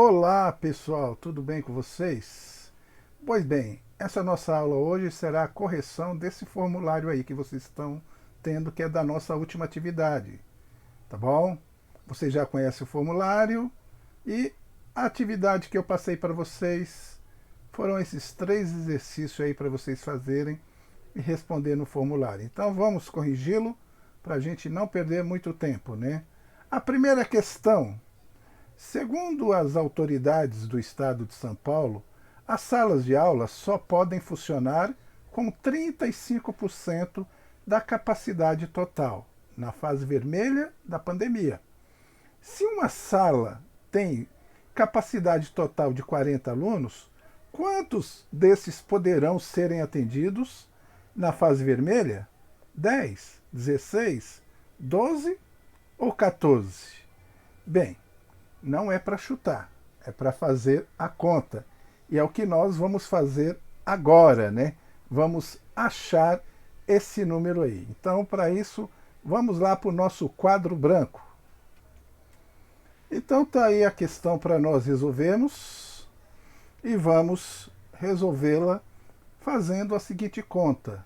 Olá pessoal, tudo bem com vocês? Pois bem, essa nossa aula hoje será a correção desse formulário aí que vocês estão tendo, que é da nossa última atividade, tá bom? Vocês já conhecem o formulário e a atividade que eu passei para vocês foram esses 3 exercícios aí para vocês fazerem e responder no formulário. Então vamos corrigi-lo para a gente não perder muito tempo, né? A primeira questão: segundo as autoridades do estado de São Paulo, as salas de aula só podem funcionar com 35% da capacidade total, na fase vermelha da pandemia. Se uma sala tem capacidade total de 40 alunos, quantos desses poderão serem atendidos na fase vermelha? 10, 16, 12 ou 14? Bem, não é para chutar, é para fazer a conta. E é o que nós vamos fazer agora, né? Vamos achar esse número aí. Então, para isso, vamos lá para o nosso quadro branco. Então, tá aí a questão para nós resolvermos e vamos resolvê-la fazendo a seguinte conta: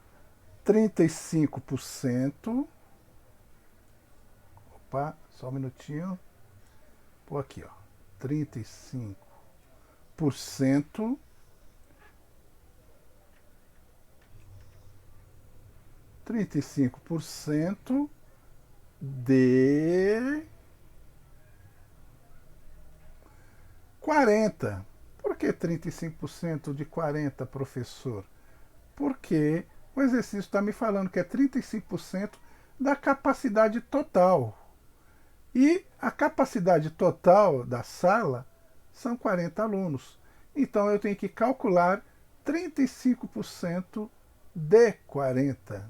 35%. Opa, só um minutinho. Pô, aqui, ó, 35% de 40. Por que 35% de 40, professor? Porque o exercício está me falando que é 35% da capacidade total. E a capacidade total da sala são 40 alunos. Então eu tenho que calcular 35% de 40.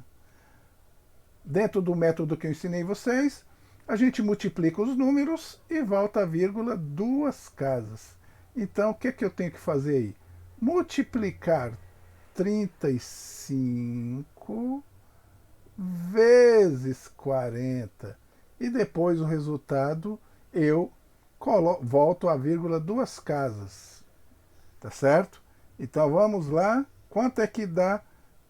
Dentro do método que eu ensinei vocês, a gente multiplica os números e volta a vírgula duas casas. Então o que eu tenho que fazer aí? Multiplicar 35 vezes 40. E depois o resultado eu volto a vírgula duas casas. Tá certo? Então vamos lá. Quanto é que dá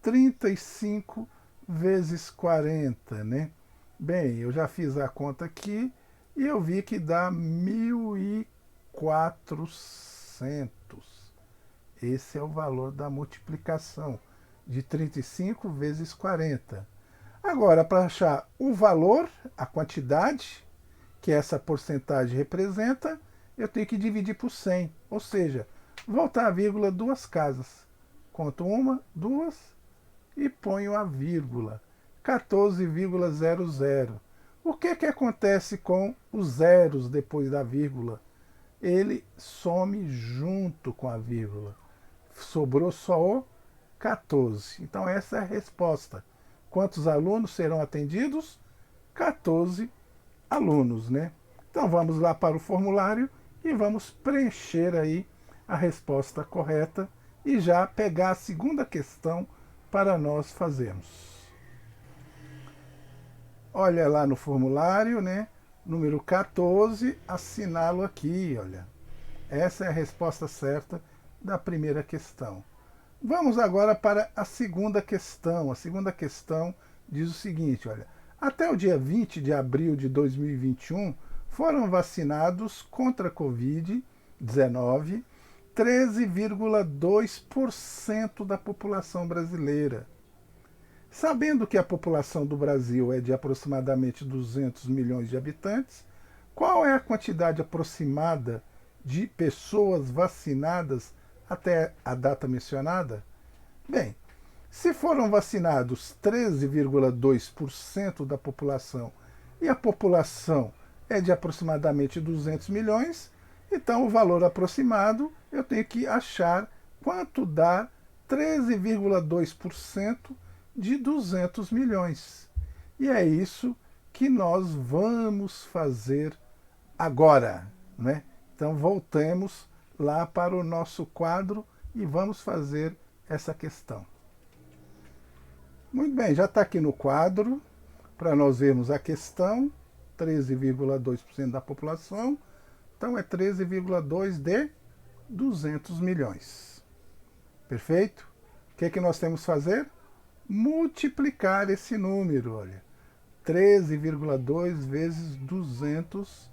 35 vezes 40, né? Bem, eu já fiz a conta aqui e eu vi que dá 1.400. Esse é o valor da multiplicação de 35 vezes 40. Agora, para achar o valor, a quantidade que essa porcentagem representa, eu tenho que dividir por 100, ou seja, voltar a vírgula duas casas. Conto uma, duas e ponho a vírgula. 14,00. O que acontece com os zeros depois da vírgula? Ele some junto com a vírgula. Sobrou só o 14. Então essa é a resposta. Quantos alunos serão atendidos? 14 alunos, né? Então vamos lá para o formulário e vamos preencher aí a resposta correta e já pegar a segunda questão para nós fazermos. Olha lá no formulário, né? Número 14, assinalo aqui, olha. Essa é a resposta certa da primeira questão. Vamos agora para a segunda questão. A segunda questão diz o seguinte, olha: até o dia 20 de abril de 2021, foram vacinados contra a Covid-19 13,2% da população brasileira. Sabendo que a população do Brasil é de aproximadamente 200 milhões de habitantes, qual é a quantidade aproximada de pessoas vacinadas até a data mencionada? Bem, se foram vacinados 13,2% da população e a população é de aproximadamente 200 milhões, então o valor aproximado eu tenho que achar quanto dá 13,2% de 200 milhões. E é isso que nós vamos fazer agora, né? Então voltemos lá para o nosso quadro e vamos fazer essa questão. Muito bem, já está aqui no quadro, para nós vermos a questão, 13,2% da população, então é 13,2 de 200 milhões. Perfeito? O que é que nós temos que fazer? Multiplicar esse número, olha. 13,2 vezes 200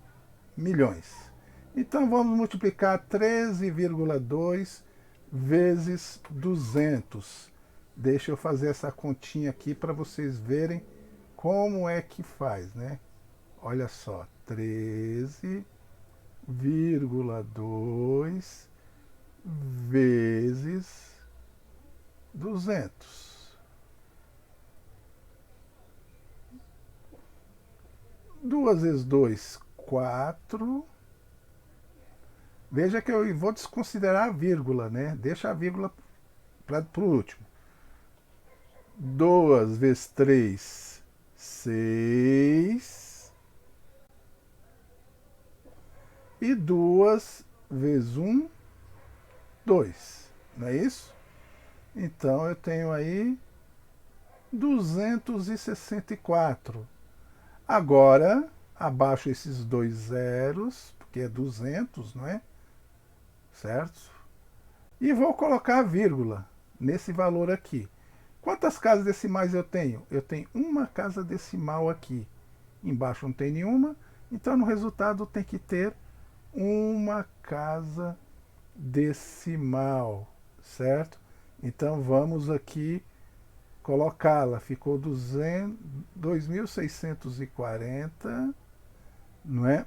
milhões. Então vamos multiplicar 13,2 vezes 200. Deixa eu fazer essa continha aqui para vocês verem como é que faz, né? Olha só, 13,2 vezes 200. 2 vezes 2, 4. Veja que eu vou desconsiderar a vírgula, né? Deixa a vírgula para o último. 2 vezes 3, 6. E 2 vezes 1, 2. Não é isso? Então eu tenho aí 264. Agora, abaixo esses dois zeros, porque é 200, não é? Certo? E vou colocar a vírgula nesse valor aqui. Quantas casas decimais eu tenho? Eu tenho uma casa decimal aqui. Embaixo não tem nenhuma, então no resultado tem que ter uma casa decimal, certo? Então vamos aqui colocá-la. Ficou 2.640, não é?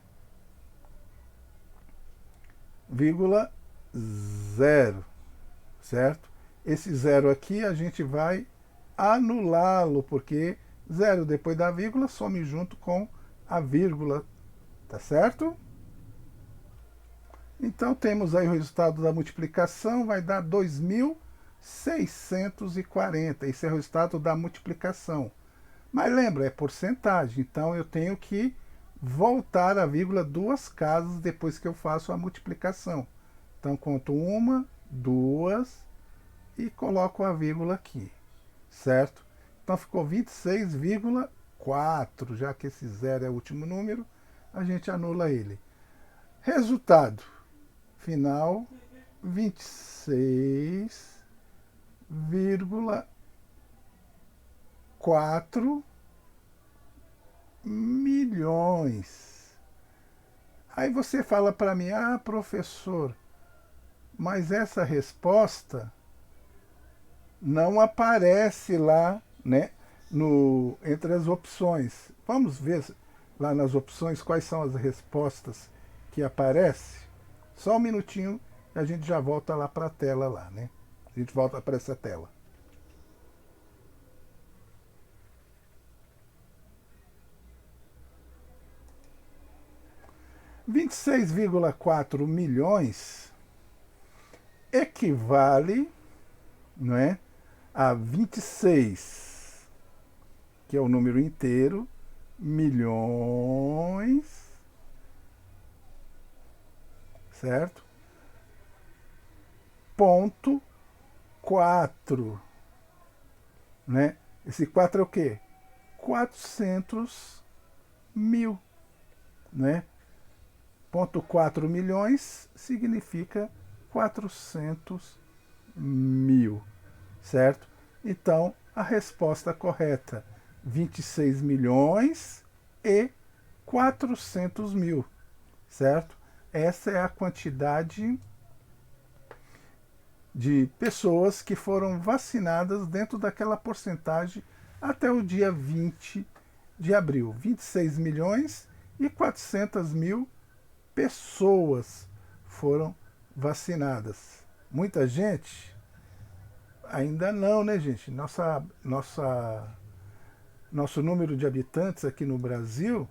Vírgula 0, certo? Esse zero aqui a gente vai anulá-lo, porque zero depois da vírgula some junto com a vírgula, tá certo? Então temos aí o resultado da multiplicação, vai dar 2.640. Esse é o resultado da multiplicação. Mas lembra, é porcentagem, então eu tenho que voltar a vírgula duas casas depois que eu faço a multiplicação. Então conto uma, duas e coloco a vírgula aqui, certo? Então ficou 26,4, já que esse zero é o último número, a gente anula ele. Resultado final, 26,4 milhões. Aí você fala para mim, ah, professor, mas essa resposta não aparece lá, né, entre as opções. Vamos ver lá nas opções quais são as respostas que aparecem. Só um minutinho e a gente já volta lá para a tela lá, né? A gente volta para essa tela. $26,4 milhões equivale, não é, a 26, que é o número inteiro, milhões, certo? Ponto 4, né? Esse 4 é o quê? 400 mil, né? Ponto 4 milhões significa 400 mil, certo? Então, a resposta correta, 26 milhões e 400 mil, certo? Essa é a quantidade de pessoas que foram vacinadas dentro daquela porcentagem até o dia 20 de abril. 26 milhões e 400 mil pessoas foram vacinadas. Muita gente? Ainda não, né, gente? Nosso número de habitantes aqui no Brasil,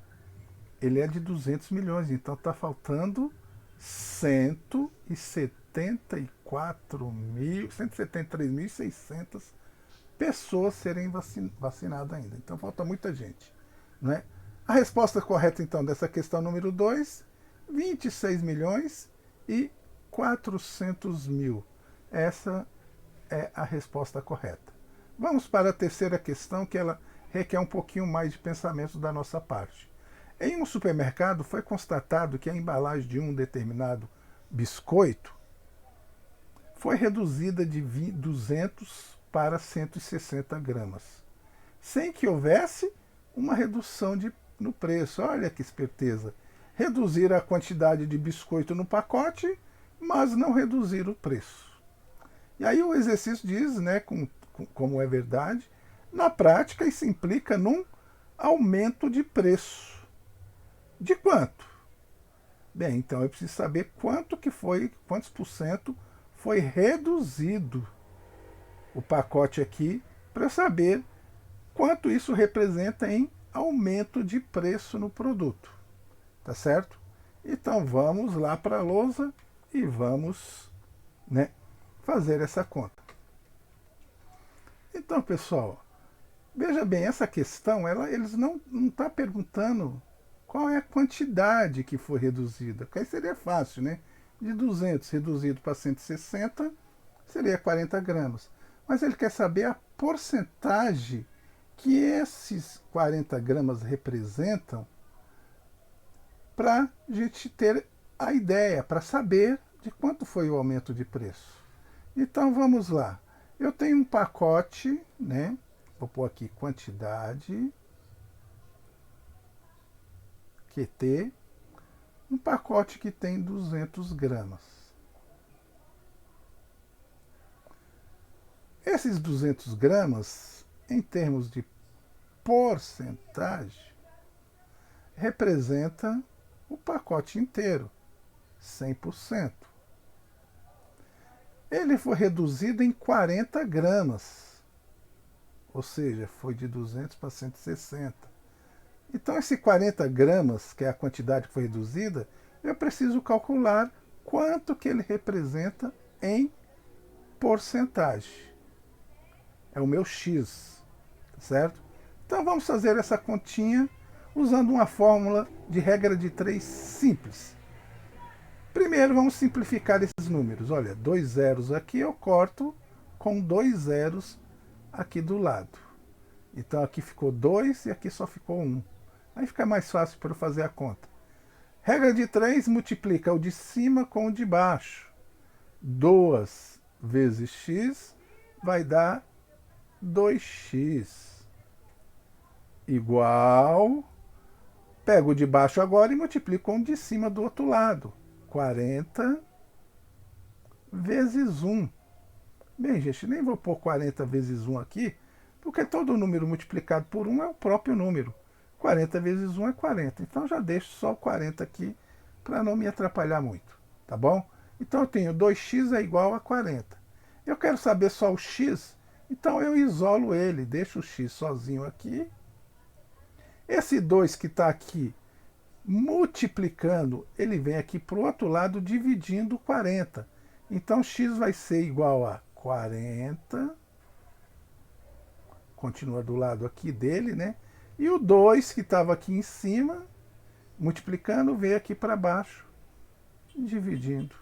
ele é de 200 milhões, então está faltando 173.600 pessoas serem vacinadas ainda. Então falta muita gente, né? A resposta correta, então, dessa questão número 2, 26 milhões e 400 mil. Essa é a resposta correta. Vamos para a terceira questão, que ela requer um pouquinho mais de pensamento da nossa parte. Em um supermercado foi constatado que a embalagem de um determinado biscoito foi reduzida de 200 para 160 gramas, sem que houvesse uma redução no preço. Olha que esperteza. Reduzir a quantidade de biscoito no pacote, mas não reduzir o preço. E aí o exercício diz, né, como é verdade, na prática isso implica num aumento de preço. De quanto? Bem, então eu preciso saber quantos por cento foi reduzido o pacote aqui, para eu saber quanto isso representa em aumento de preço no produto. Tá certo? Então vamos lá para a lousa e vamos, né, fazer essa conta. Então, pessoal, veja bem, essa questão, eles não estão perguntando qual é a quantidade que foi reduzida, porque aí seria fácil, né? De 200 reduzido para 160 seria 40 gramas. Mas ele quer saber a porcentagem que esses 40 gramas representam, para a gente ter a ideia, para saber de quanto foi o aumento de preço. Então vamos lá. Eu tenho um pacote, né? Vou pôr aqui quantidade, QT, um pacote que tem 200 gramas. Esses 200 gramas, em termos de porcentagem, representa o pacote inteiro, 100%. Ele foi reduzido em 40 gramas, ou seja, foi de 200 para 160. Então, esse 40 gramas, que é a quantidade que foi reduzida, eu preciso calcular quanto que ele representa em porcentagem. É o meu X, certo? Então, vamos fazer essa continha usando uma fórmula de regra de 3 simples. Primeiro, vamos simplificar esses números. Olha, 2 zeros aqui eu corto com 2 zeros aqui do lado. Então, aqui ficou 2 e aqui só ficou 1. Aí fica mais fácil para eu fazer a conta. Regra de 3 multiplica o de cima com o de baixo. 2 vezes x vai dar 2x. Igual... Pego o de baixo agora e multiplico com o de cima do outro lado. 40 vezes 1. Bem, gente, nem vou pôr 40 vezes 1 aqui, porque todo número multiplicado por 1 é o próprio número. 40 vezes 1 é 40. Então já deixo só o 40 aqui para não me atrapalhar muito. Tá bom? Então eu tenho 2x é igual a 40. Eu quero saber só o x, então eu isolo ele. Deixo o x sozinho aqui. Esse 2 que está aqui multiplicando, ele vem aqui para o outro lado dividindo 40. Então x vai ser igual a 40. Continua do lado aqui dele, né? E o 2 que estava aqui em cima, multiplicando, veio aqui para baixo, dividindo.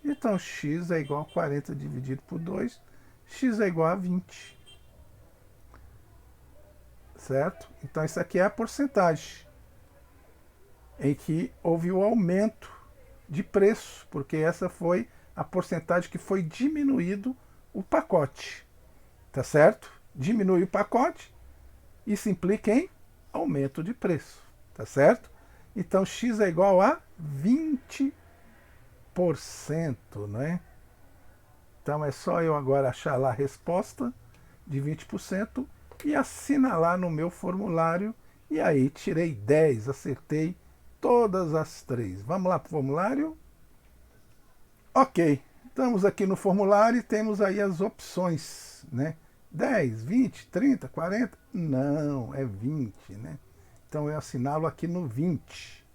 Então x é igual a 40 dividido por 2, x é igual a 20. Certo? Então isso aqui é a porcentagem em que houve o aumento de preço, porque essa foi a porcentagem que foi diminuído o pacote. Tá certo? Diminui o pacote, isso implica em aumento de preço. Tá certo? Então x é igual a 20%, né? Então é só eu agora achar lá a resposta de 20% e assinalar no meu formulário. E aí tirei 10, acertei todas as 3. Vamos lá para o formulário? Ok, estamos aqui no formulário e temos aí as opções, né? 10, 20, 30, 40? Não, é 20, né? Então eu assinalo aqui no 20.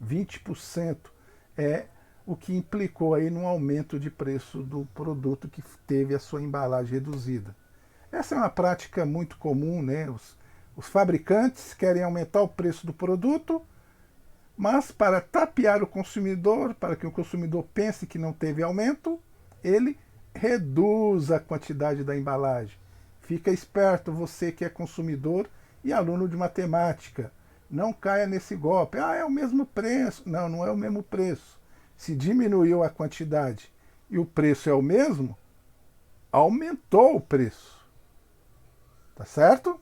20% é o que implicou aí no aumento de preço do produto que teve a sua embalagem reduzida. Essa é uma prática muito comum, né? Os fabricantes querem aumentar o preço do produto, mas para tapear o consumidor, para que o consumidor pense que não teve aumento, ele reduz a quantidade da embalagem. Fica esperto você que é consumidor e aluno de matemática. Não caia nesse golpe. Ah, é o mesmo preço. Não, não é o mesmo preço. Se diminuiu a quantidade e o preço é o mesmo, aumentou o preço. Tá certo?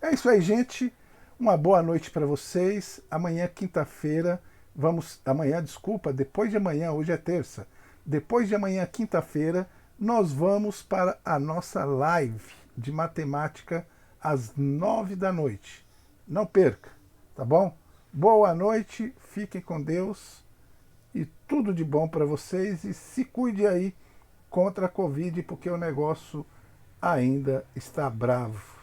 É isso aí, gente. Uma boa noite para vocês. Amanhã, quinta-feira, vamos. Amanhã, desculpa, depois de amanhã, hoje é terça. Depois de amanhã, quinta-feira, nós vamos para a nossa live de matemática às 9 da noite. Não perca, tá bom? Boa noite, fiquem com Deus e tudo de bom para vocês. E se cuide aí contra a Covid, porque o negócio ainda está bravo.